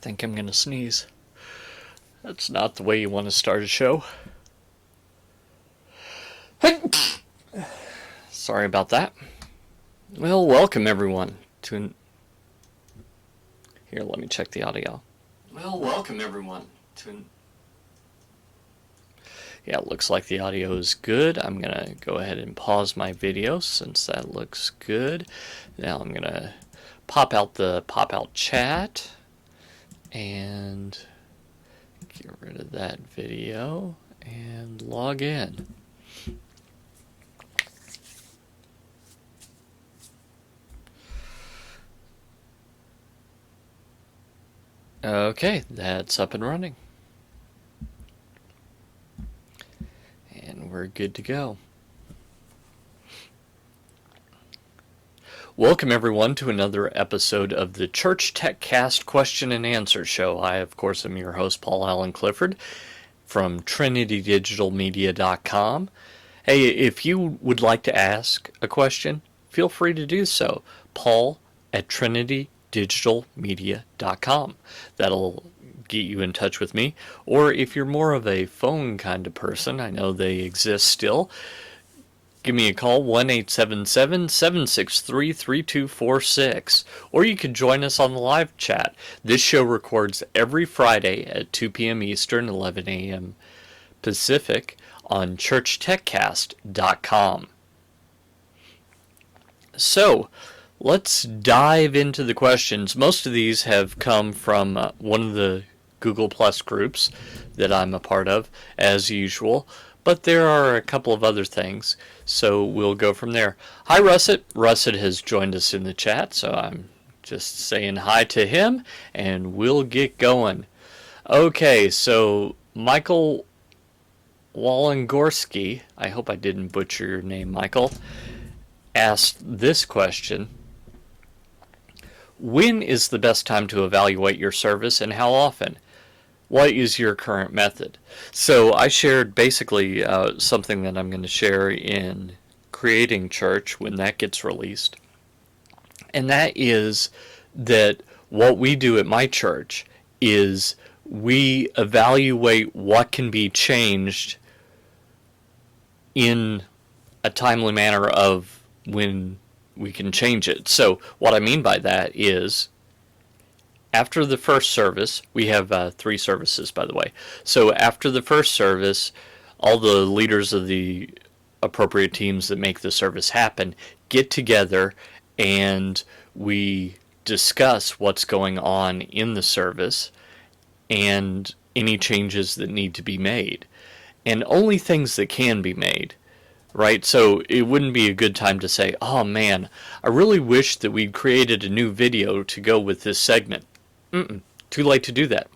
think I'm going to sneeze. That's not the way you want to start a show. Sorry about that. Well, welcome everyone to Here, let me check the audio. Well, welcome everyone to Yeah, it looks like the audio is good. I'm going to go ahead and pause my video since that looks good. Now I'm going to pop out chat and get rid of that video and log in. Okay, that's up and running. And we're good to go. Welcome everyone to another episode of the ChurchTechCast Question and Answer Show. I, of course, am your host, Paul Allen Clifford from TrinityDigitalMedia.com. Hey, if you would like to ask a question, feel free to do so. Paul at TrinityDigitalMedia.com. That'll get you in touch with me. Or if you're more of a phone kind of person, I know they exist still, give me a call, 1-877-763-3246. Or you can join us on the live chat. This show records every Friday at 2 p.m. Eastern, 11 a.m. Pacific on ChurchTechCast.com. So, let's dive into the questions. Most of these have come from one of the Google Plus groups that I'm a part of, as usual. But there are a couple of other things, so we'll go from there. Hi, Russet. Russet has joined us in the chat, so I'm just saying hi to him, and we'll get going. Okay, so Michael Walengorski, I hope I didn't butcher your name, Michael, asked this question. When is the best time to evaluate your service, and how often? What is your current method? So I shared basically something that I'm going to share in Creating Church when that gets released. And that is that what we do at my church is we evaluate what can be changed in a timely manner of when we can change it. So what I mean by that is after the first service, we have 3 services, by the way. So after the first service, all the leaders of the appropriate teams that make the service happen get together and we discuss what's going on in the service and any changes that need to be made. And only things that can be made. Right, so it wouldn't be a good time to say, oh man, I really wish that we'd created a new video to go with this segment. Too late to do that.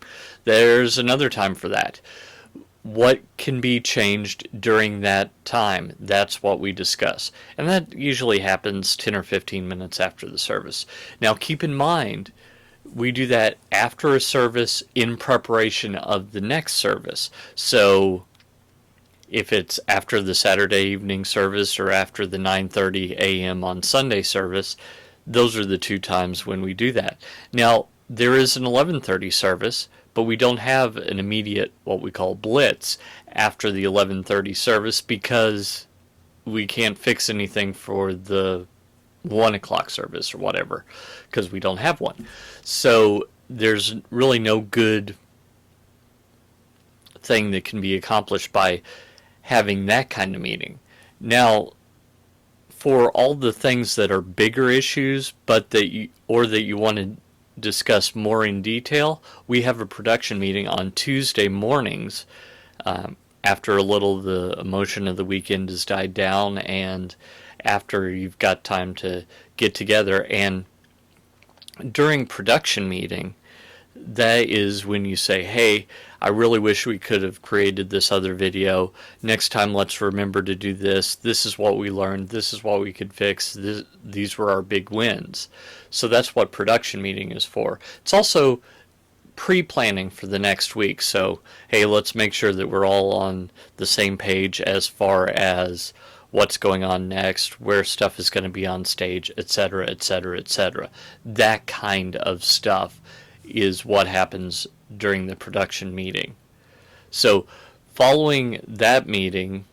There's another time for that. What can be changed during that time? That's what we discuss. And that usually happens 10 or 15 minutes after the service. Now keep in mind, we do that after a service in preparation of the next service. So if it's after the Saturday evening service or after the 9:30 a.m. on Sunday service, those are the 2 times when we do that. Now, there is an 11:30 service, but we don't have an immediate, what we call blitz, after the 11:30 service because we can't fix anything for the 1 o'clock service or whatever, because we don't have one. So there's really no good thing that can be accomplished by having that kind of meeting. Now, for all the things that are bigger issues, but that you want to discuss more in detail, we have a production meeting on Tuesday mornings after a little the emotion of the weekend has died down and after you've got time to get together. And during production meeting, that is when you say, hey, I really wish we could have created this other video. Next time, let's remember to do this. This is what we learned. This is what we could fix. These were our big wins. So that's what production meeting is for. It's also pre-planning for the next week. So, hey, let's make sure that we're all on the same page as far as what's going on next, where stuff is going to be on stage, etc., etc., etc. That kind of stuff is what happens during the production meeting. So following that meeting,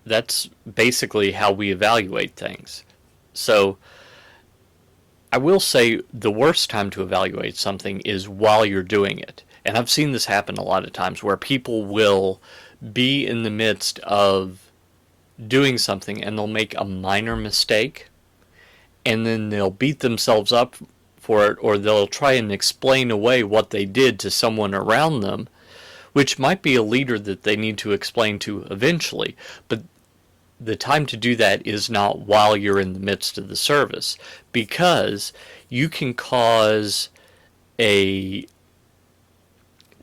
that's basically how we evaluate things. So I will say the worst time to evaluate something is while you're doing it. And I've seen this happen a lot of times where people will be in the midst of doing something and they'll make a minor mistake and then they'll beat themselves up for it, or they'll try and explain away what they did to someone around them, which might be a leader that they need to explain to eventually. But the time to do that is not while you're in the midst of the service, because you can cause a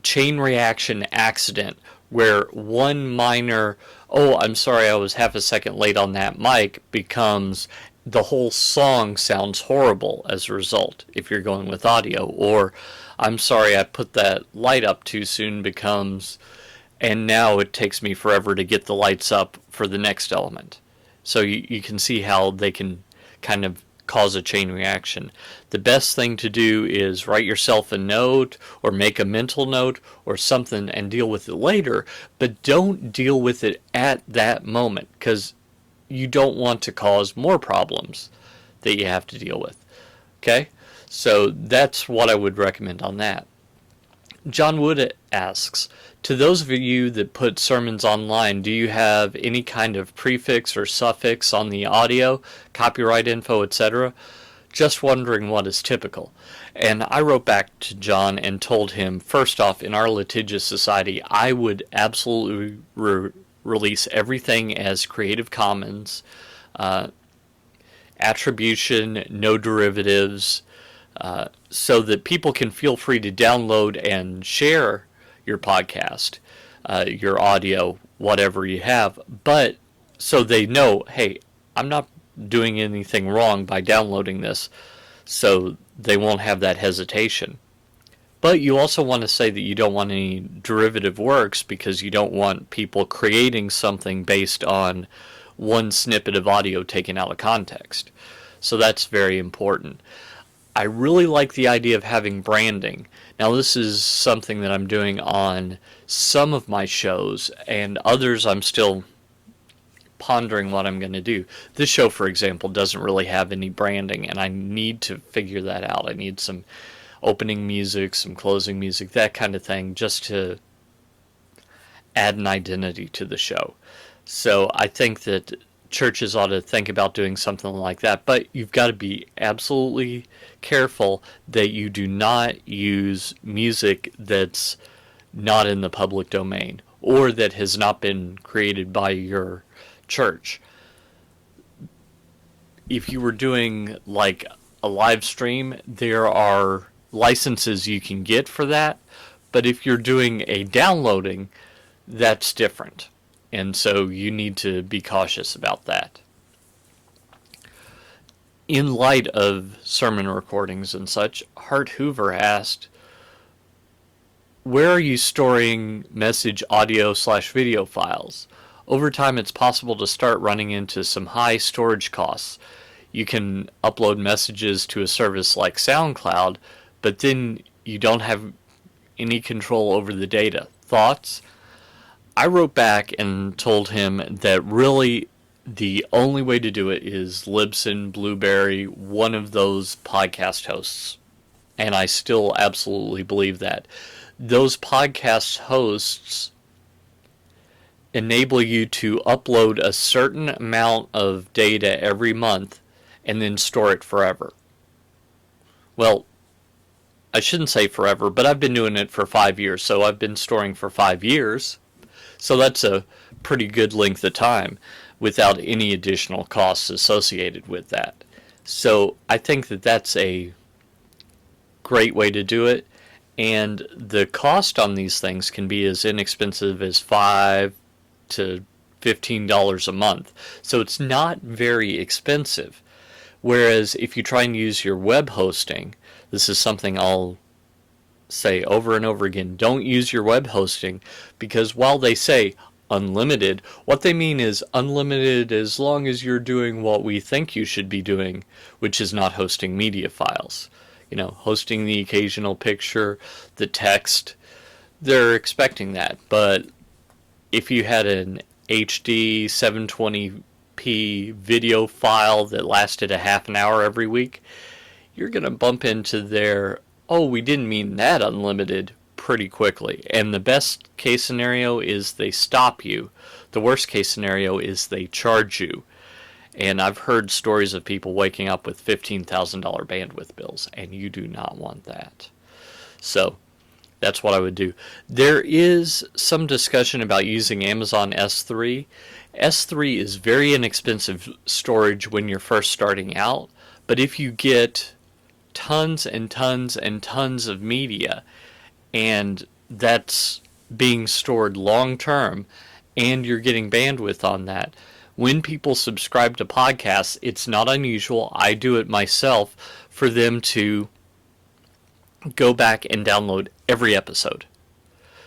chain reaction accident where one minor, oh, I'm sorry I was half a second late on that mic, becomes the whole song sounds horrible as a result if you're going with audio. Or I'm sorry I put that light up too soon becomes, and now it takes me forever to get the lights up for the next element. So you can see how they can kind of cause a chain reaction. The best thing to do is write yourself a note or make a mental note or something and deal with it later, but don't deal with it at that moment, because you don't want to cause more problems that you have to deal with. Okay? So that's what I would recommend on that. John Wood asks, to those of you that put sermons online, do you have any kind of prefix or suffix on the audio, copyright info, etc.? Just wondering what is typical. And I wrote back to John and told him, first off, in our litigious society, I would absolutely release everything as Creative Commons, attribution, no derivatives, so that people can feel free to download and share your podcast, your audio, whatever you have, but so they know, hey, I'm not doing anything wrong by downloading this, so they won't have that hesitation. But you also want to say that you don't want any derivative works, because you don't want people creating something based on one snippet of audio taken out of context. So that's very important. I really like the idea of having branding. Now, this is something that I'm doing on some of my shows, and others I'm still pondering what I'm going to do. This show, for example, doesn't really have any branding, and I need to figure that out. I need some opening music, some closing music, that kind of thing, just to add an identity to the show. So I think that churches ought to think about doing something like that, but you've got to be absolutely careful that you do not use music that's not in the public domain or that has not been created by your church. If you were doing like a live stream, there are licenses you can get for that, but if you're doing a downloading, that's different. And so you need to be cautious about that. In light of sermon recordings and such, Hart Hoover asked, where are you storing message audio/video files? Over time, it's possible to start running into some high storage costs. You can upload messages to a service like SoundCloud, but then you don't have any control over the data. Thoughts? I wrote back and told him that really the only way to do it is Libsyn, Blueberry, one of those podcast hosts. And I still absolutely believe that. Those podcast hosts enable you to upload a certain amount of data every month and then store it forever. Well, I shouldn't say forever, but I've been doing it for 5 years, so I've been storing for 5 years. So that's a pretty good length of time without any additional costs associated with that. So I think that that's a great way to do it. And the cost on these things can be as inexpensive as $5 to $15 a month. So it's not very expensive. Whereas if you try and use your web hosting, this is something I'll say over and over again, don't use your web hosting, because while they say unlimited, what they mean is unlimited as long as you're doing what we think you should be doing, which is not hosting media files. hosting the occasional picture, the text. They're expecting that. But if you had an HD 720p video file that lasted a half an hour every week, you're going to bump into their, oh, we didn't mean that unlimited pretty quickly. And the best case scenario is they stop you. The worst case scenario is they charge you. And I've heard stories of people waking up with $15,000 bandwidth bills, and you do not want that. So that's what I would do. There is some discussion about using Amazon S3. S3 is very inexpensive storage when you're first starting out, but if you get tons and tons and tons of media, and that's being stored long term, and you're getting bandwidth on that, when people subscribe to podcasts, it's not unusual, I do it myself, for them to go back and download every episode.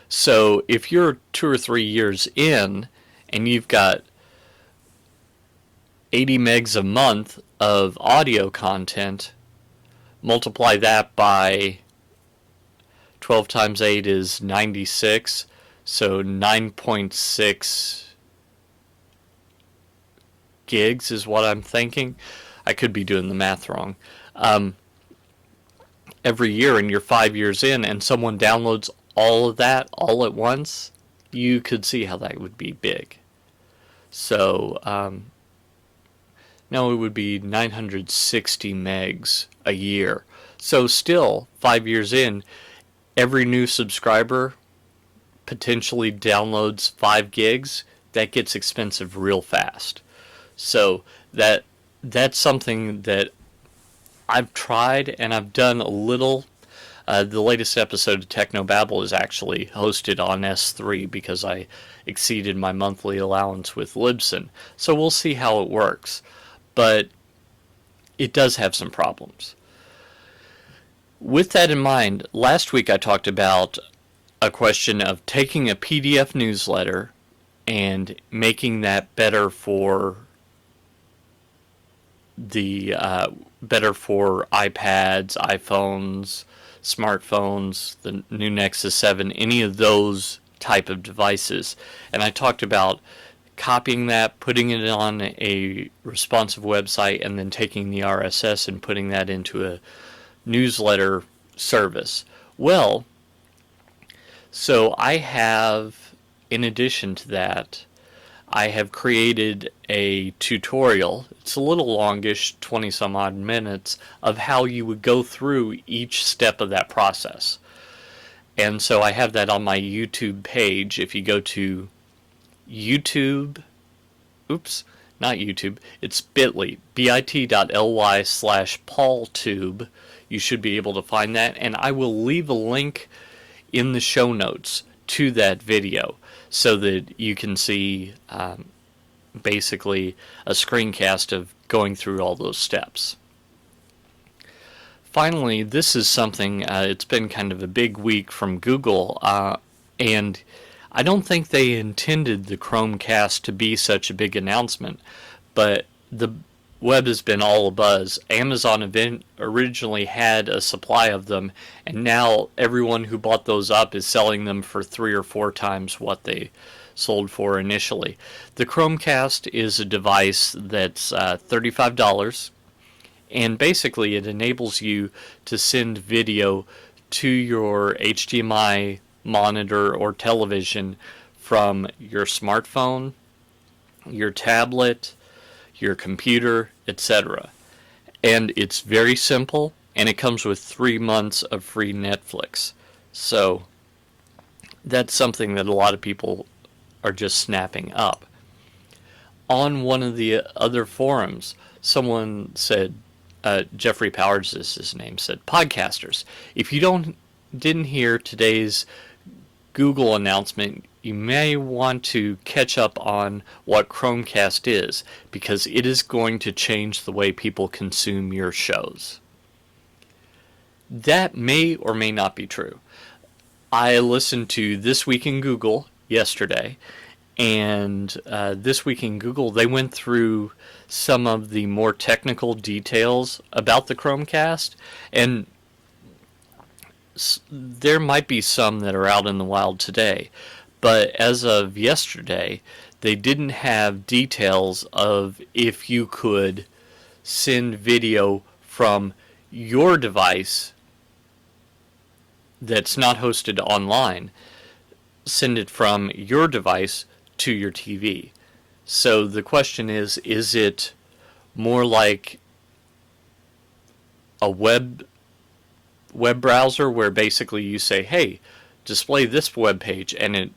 So if you're 2 or 3 years in and you've got 80 megs a month of audio content, multiply that by 12 times 8 is 96, so 9.6 gigs is what I'm thinking. I could be doing the math wrong. Every year, and you're 5 years in, and someone downloads all of that all at once, you could see how that would be big. So now it would be 960 megs a year. So still, 5 years in, every new subscriber potentially downloads 5 gigs. That gets expensive real fast. So that's something that I've tried, and I've done a little. The latest episode of Technobabble is actually hosted on S3 because I exceeded my monthly allowance with Libsyn. So we'll see how it works. But it does have some problems. With that in mind, last week I talked about a question of taking a PDF newsletter and making that better for iPads, iPhones, smartphones, the new Nexus 7, any of those type of devices. And I talked about copying that, putting it on a responsive website, and then taking the RSS and putting that into a newsletter service. Well, so I have, in addition to that, I have created a tutorial. It's a little longish, 20 some odd minutes, of how you would go through each step of that process. And so I have that on my YouTube page. If you go to YouTube, not YouTube, it's bit.ly, bit.ly/PaulTube. You should be able to find that, and I will leave a link in the show notes to that video so that you can see basically a screencast of going through all those steps. Finally, this is something, it's been kind of a big week from Google, and I don't think they intended the ChromeCast to be such a big announcement, but the web has been all abuzz. Amazon originally had a supply of them, and now everyone who bought those up is selling them for 3 or 4 times what they sold for initially. The ChromeCast is a device that's $35, and basically it enables you to send video to your HDMI monitor or television from your smartphone, your tablet, your computer, etc. And it's very simple, and it comes with 3 months of free Netflix. So that's something that a lot of people are just snapping up. On one of the other forums, someone said, Jeffrey Powers is his name, said, "Podcasters, if you didn't hear today's Google announcement, you may want to catch up on what ChromeCast is, because it is going to change the way people consume your shows." That may or may not be true. I listened to This Week in Google yesterday, and This Week in Google, they went through some of the more technical details about the ChromeCast, and there might be some that are out in the wild today, but as of yesterday, they didn't have details of if you could send video from your device that's not hosted online, send it from your device to your TV. So the question is it more like a web browser where basically you say, hey, display this web page, and it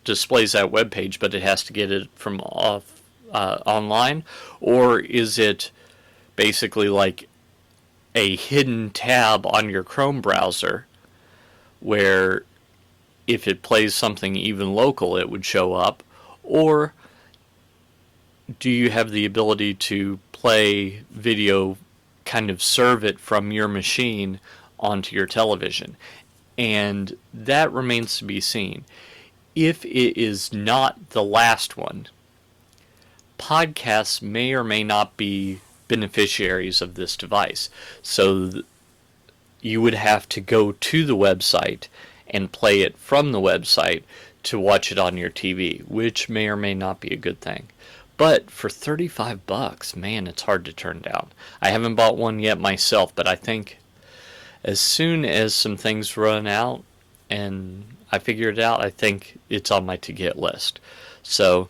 displays that web page, but it has to get it from online? Or is it basically like a hidden tab on your Chrome browser where if it plays something even local, it would show up? Or do you have the ability to play video, kind of serve it from your machine onto your television? And that remains to be seen. If it is not the last one, podcasts may or may not be beneficiaries of this device. So you would have to go to the website and play it from the website to watch it on your TV, which may or may not be a good thing. But for $35, man, it's hard to turn down. I haven't bought one yet myself, but I think as soon as some things run out and I figure it out, I think it's on my to-get list. So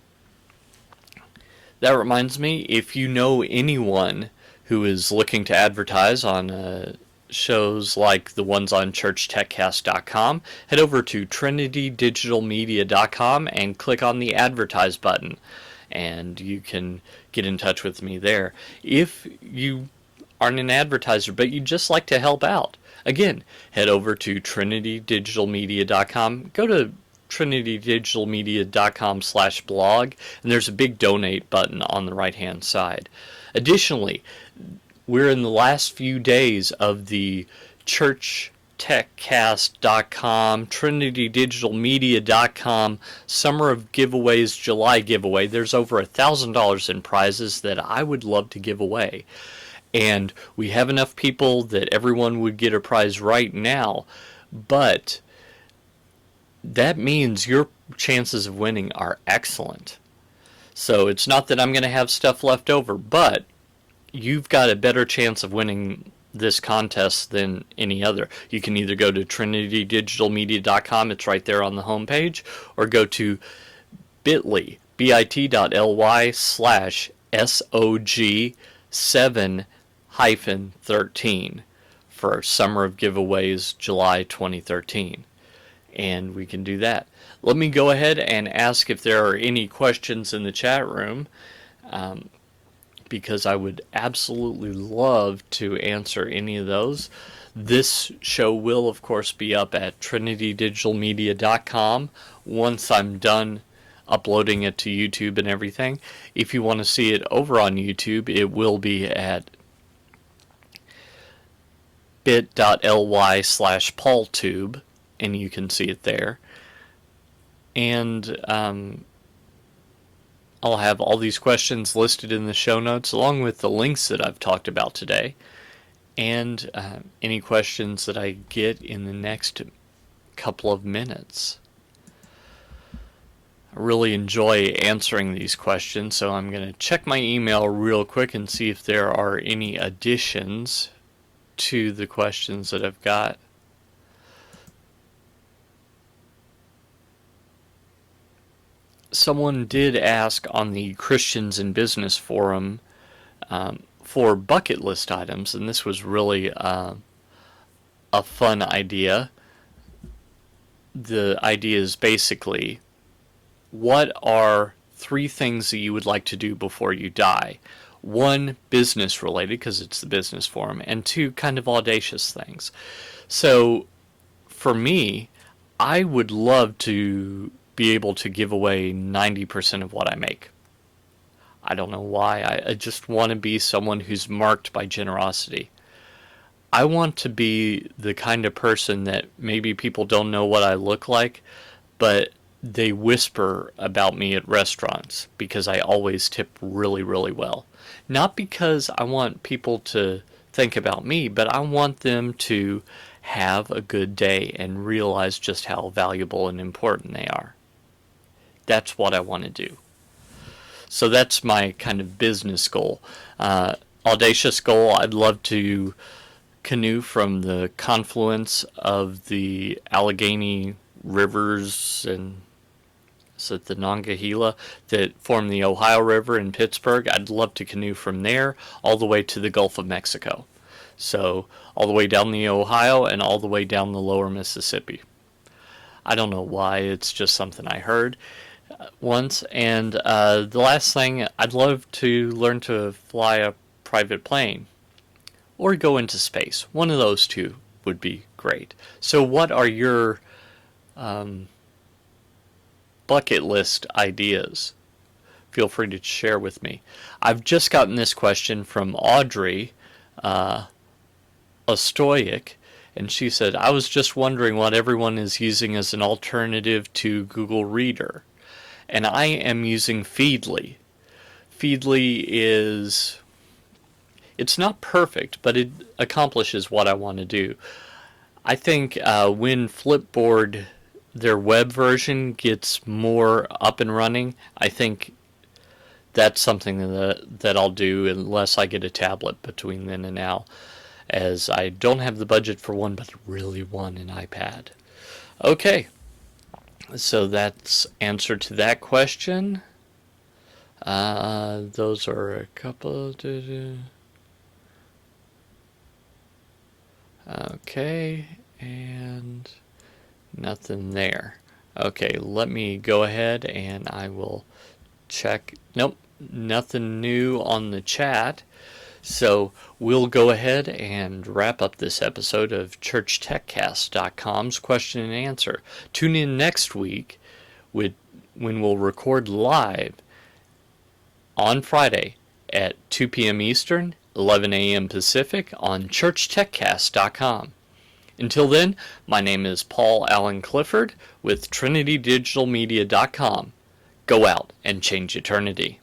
that reminds me, if you know anyone who is looking to advertise on shows like the ones on ChurchTechCast.com, head over to TrinityDigitalMedia.com and click on the advertise button, and you can get in touch with me there. If you aren't an advertiser but you'd just like to help out, again, head over to TrinityDigitalMedia.com, go to TrinityDigitalMedia.com/blog, and there's a big donate button on the right hand side. Additionally, we're in the last few days of the ChurchTechCast.com, TrinityDigitalMedia.com Summer of Giveaways July giveaway. There's over $1,000 in prizes that I would love to give away. And we have enough people that everyone would get a prize right now, but that means your chances of winning are excellent. So it's not that I'm going to have stuff left over, but you've got a better chance of winning this contest than any other. You can either go to TrinityDigitalMedia.com, it's right there on the homepage, or go to bit.ly/SOG7-13 for Summer of Giveaways July 2013. And we can do that. Let me go ahead and ask if there are any questions in the chat room, because I would absolutely love to answer any of those. This show will, of course, be up at TrinityDigitalMedia.com once I'm done uploading it to YouTube and everything. If you want to see it over on YouTube, it will be at bit.ly/PaulTube, and you can see it there. And I'll have all these questions listed in the show notes, along with the links that I've talked about today, and any questions that I get in the next couple of minutes. I really enjoy answering these questions, so I'm going to check my email real quick and see if there are any additions to the questions that I've got. Someone did ask on the Christians in Business forum for bucket list items, and this was really a fun idea. The idea is basically, what are 3 things that you would like to do before you die? 1, business related, because it's the business forum, and 2, kind of audacious things. So for me, I would love to be able to give away 90% of what I make. I don't know why. I just want to be someone who's marked by generosity. I want to be the kind of person that maybe people don't know what I look like, but they whisper about me at restaurants because I always tip really, really well. Not because I want people to think about me, but I want them to have a good day and realize just how valuable and important they are. That's what I want to do. So that's my kind of business goal. Audacious goal, I'd love to canoe from the confluence of the Allegheny rivers and is it the Monongahela that form the Ohio River in Pittsburgh. I'd love to canoe from there all the way to the Gulf of Mexico. So all the way down the Ohio and all the way down the lower Mississippi. I don't know why, it's just something I heard once. And the last thing, I'd love to learn to fly a private plane or go into space. One of those two would be great. So what are your bucket list ideas? Feel free to share with me. I've just gotten this question from Audrey Ostoyik, and she said, I was just wondering what everyone is using as an alternative to Google Reader. And I am using Feedly. Feedly is, it's not perfect, but it accomplishes what I want to do. I think when Flipboard, their web version, gets more up and running, I think that's something that I'll do unless I get a tablet between then and now, as I don't have the budget for one, but really want an iPad. Okay, so that's answer to that question. Those are a couple. Okay, and nothing there. Okay, let me go ahead and I will check. Nope, nothing new on the chat. So we'll go ahead and wrap up this episode of ChurchTechCast.com's question and answer. Tune in next week when we'll record live on Friday at 2 p.m. Eastern, 11 a.m. Pacific on ChurchTechCast.com. Until then, my name is Paul Allen Clifford with TrinityDigitalMedia.com. Go out and change eternity.